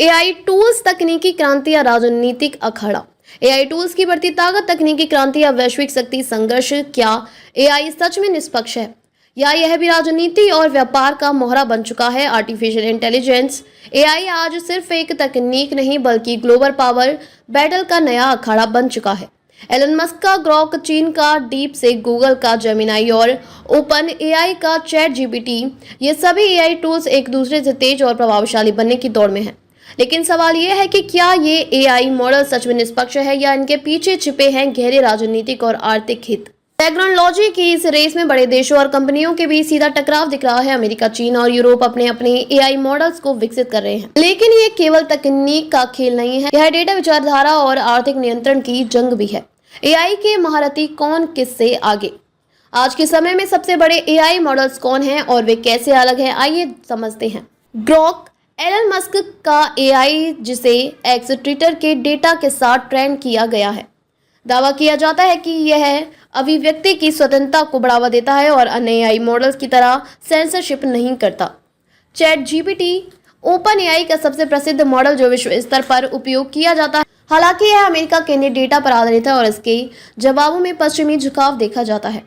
AI tools तकनीकी क्रांति या राजनीतिक अखाड़ा। एआई टूल्स की बढ़ती ताकत, तकनीकी क्रांति या वैश्विक शक्ति संघर्ष। क्या एआई सच में निष्पक्ष है या यह भी राजनीति और व्यापार का मोहरा बन चुका है? आर्टिफिशियल इंटेलिजेंस एआई आज सिर्फ एक तकनीक नहीं बल्कि ग्लोबल पावर बैटल का नया अखाड़ा बन चुका है। एलन मस्क का ग्रॉक, चीन का डीप से, गूगल का जेमिनाई और ओपन एआई का चैट जीपीटी, ये सभी एआई टूल्स एक दूसरे से तेज और प्रभावशाली बनने की दौड़ में हैं। लेकिन सवाल यह है कि क्या ये एआई मॉडल सच में निष्पक्ष है या इनके पीछे छिपे हैं गहरे राजनीतिक और आर्थिक हित। टेक्नोलॉजी की इस रेस में बड़े देशों और कंपनियों के बीच सीधा टकराव दिख रहा है। अमेरिका, चीन और यूरोप अपने अपने एआई मॉडल्स को विकसित कर रहे हैं, लेकिन ये केवल तकनीक का खेल नहीं है, यह डेटा, विचारधारा और आर्थिक नियंत्रण की जंग भी है। एआई के महारथी कौन, किससे आगे? आज के समय में सबसे बड़े एआई मॉडल्स कौन हैं और वे कैसे अलग हैं, आइए समझते हैं। ग्रॉक, एलन मस्क का एआई जिसे एक्स ट्विटर के डेटा के साथ ट्रेन किया गया है। दावा किया जाता है कि यह अभिव्यक्ति की स्वतंत्रता को बढ़ावा देता है और अन्य एआई मॉडल्स की तरह सेंसरशिप नहीं करता। चैट जीपीटी, ओपन एआई का सबसे प्रसिद्ध मॉडल जो विश्व स्तर पर उपयोग किया जाता है। हालांकि यह अमेरिका केंद्रित डेटा पर आधारित है और इसके जवाबों में पश्चिमी झुकाव देखा जाता है।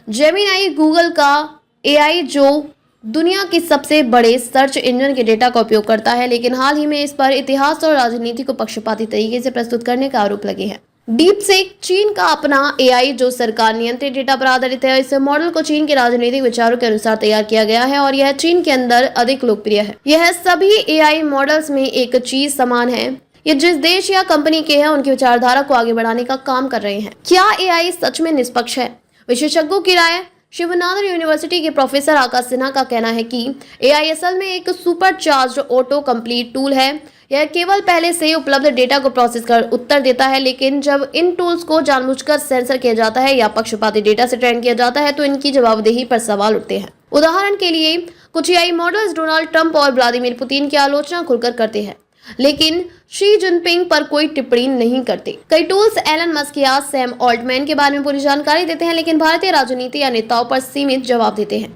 जेमिनाई, गूगल का एआई जो दुनिया की सबसे बड़े सर्च इंजन के डेटा का उपयोग करता है, लेकिन हाल ही में इस पर इतिहास और राजनीति को पक्षपाती तरीके से प्रस्तुत करने का आरोप लगे हैं। डीप सेक, चीन का अपना एआई जो सरकार नियंत्रित डेटा पर आधारित है। इस मॉडल को चीन के राजनीतिक विचारों के अनुसार तैयार किया गया है और यह चीन के अंदर अधिक लोकप्रिय है। यह सभी एआई मॉडल्स में एक चीज समान है, ये जिस देश या कंपनी के हैं उनकी विचारधारा को आगे बढ़ाने का काम कर रहे हैं। क्या एआई सच में निष्पक्ष है? विशेषज्ञों की राय। शिवनाथ यूनिवर्सिटी के प्रोफेसर आकाश सिन्हा का कहना है कि एआई असल में एक super charge auto complete tool है। यह केवल पहले से उपलब्ध डेटा को प्रोसेस कर उत्तर देता है, लेकिन जब इन टूल्स को जानबूझकर सेंसर किया जाता है या पक्षपाती डेटा से ट्रेन किया जाता है तो इनकी जवाबदेही पर सवाल उठते हैं। उदाहरण के लिए, कुछ एआई मॉडल्स डोनाल्ड ट्रंप और व्लादिमीर पुतिन की आलोचना खुलकर करते हैं, लेकिन शी जिनपिंग पर कोई टिप्पणी नहीं करते। कई टूल्स एलन मस्क या सैम ऑल्टमैन के बारे में पूरी जानकारी देते हैं, लेकिन भारतीय राजनीति या नेताओं पर सीमित जवाब देते हैं।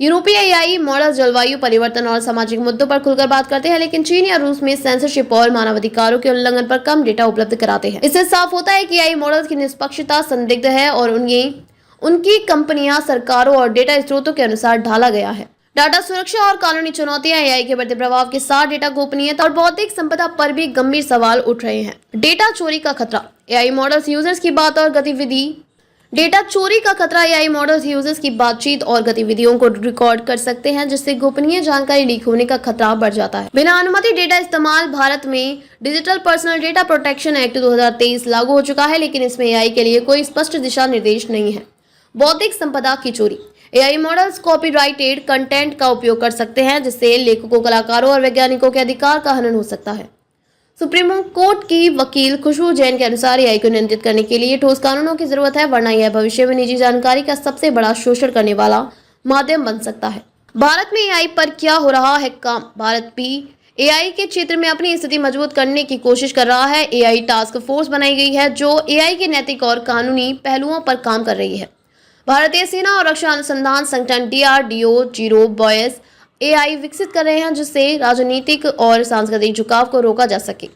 यूरोपीय एआई मॉडल्स जलवायु परिवर्तन और सामाजिक मुद्दों पर खुलकर बात करते हैं, लेकिन चीन या रूस में सेंसरशिप और मानवाधिकारों के उल्लंघन पर कम डेटा उपलब्ध कराते हैं। इससे साफ होता है कि एआई मॉडल्स की निष्पक्षता संदिग्ध है और उनकी कंपनियां, सरकारों और डेटा स्रोतों के अनुसार ढाला गया है। डाटा सुरक्षा और कानूनी चुनौतियां। एआई के बढ़ते प्रभाव के साथ डेटा गोपनीयता और बौद्धिक संपदा पर भी गंभीर सवाल उठ रहे हैं। डेटा चोरी का खतरा। एआई मॉडल्स यूजर्स की बात और गतिविधि। डेटा चोरी का खतरा। एआई मॉडल्स यूजर्स की बातचीत और गतिविधियों को रिकॉर्ड कर सकते हैं, जिससे गोपनीय जानकारी लीक होने का खतरा बढ़ जाता है। बिना अनुमति डेटा इस्तेमाल। भारत में digital personal data protection act 2023 लागू हो चुका है, लेकिन इसमें एआई के लिए कोई स्पष्ट दिशा निर्देश नहीं है। बौद्धिक संपदा की चोरी। एआई मॉडल्स कॉपीराइटेड कंटेंट का उपयोग कर सकते हैं, जिससे लेखकों, कलाकारों और वैज्ञानिकों के अधिकार का हनन हो सकता है। सुप्रीम कोर्ट की वकील खुशबू जैन के अनुसार एआई को नियंत्रित करने के लिए ठोस कानूनों की जरूरत है, वरना यह भविष्य में निजी जानकारी का सबसे बड़ा शोषण करने वाला माध्यम बन सकता है। भारत में एआई पर क्या हो रहा है काम? भारत भी एआई के क्षेत्र में अपनी स्थिति मजबूत करने की कोशिश कर रहा है। एआई टास्क फोर्स बनाई गई है जो एआई के नैतिक और कानूनी पहलुओं पर काम कर रही है। भारतीय सेना और रक्षा अनुसंधान संगठन DRDO जीरो बॉयस एआई विकसित कर रहे हैं, जिससे राजनीतिक और सांस्कृतिक झुकाव को रोका जा सके।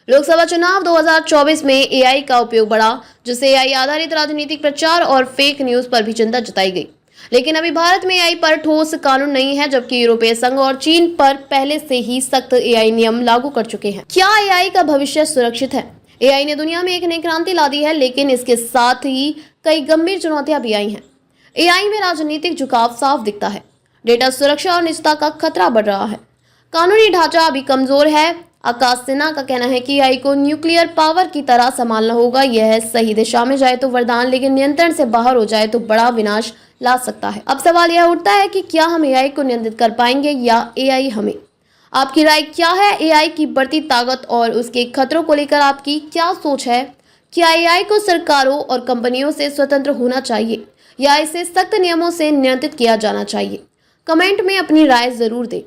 लोकसभा चुनाव 2024 में एआई का उपयोग बढ़ा, जिससे एआई आधारित राजनीतिक प्रचार और फेक न्यूज पर भी चिंता जताई गई। लेकिन अभी भारत में एआई पर ठोस कानून नहीं है, जबकि यूरोपीय संघ और चीन पर पहले से ही सख्त एआई नियम लागू कर चुके हैं। क्या एआई का भविष्य सुरक्षित है? एआई ने दुनिया में एक नई क्रांति ला दी है, लेकिन इसके साथ ही कई गंभीर चुनौतियां भी आई हैं। एआई में राजनीतिक झुकाव साफ दिखता है। डेटा सुरक्षा और निजता का खतरा बढ़ रहा है। कानूनी ढांचा अभी कमजोर है। आकाश सिन्हा का कहना है कि एआई को न्यूक्लियर पावर की तरह संभालना होगा। यह सही दिशा में जाए तो वरदान, लेकिन नियंत्रण से बाहर हो जाए तो बड़ा विनाश ला सकता है। अब सवाल यह उठता है कि क्या हम एआई को नियंत्रित कर पाएंगे या एआई हमें? आपकी राय क्या है? एआई की बढ़ती ताकत और उसके खतरों को लेकर आपकी क्या सोच है? क्या एआई को सरकारों और कंपनियों से स्वतंत्र होना चाहिए या इसे सख्त नियमों से नियंत्रित किया जाना चाहिए? कमेंट में अपनी राय जरूर दें।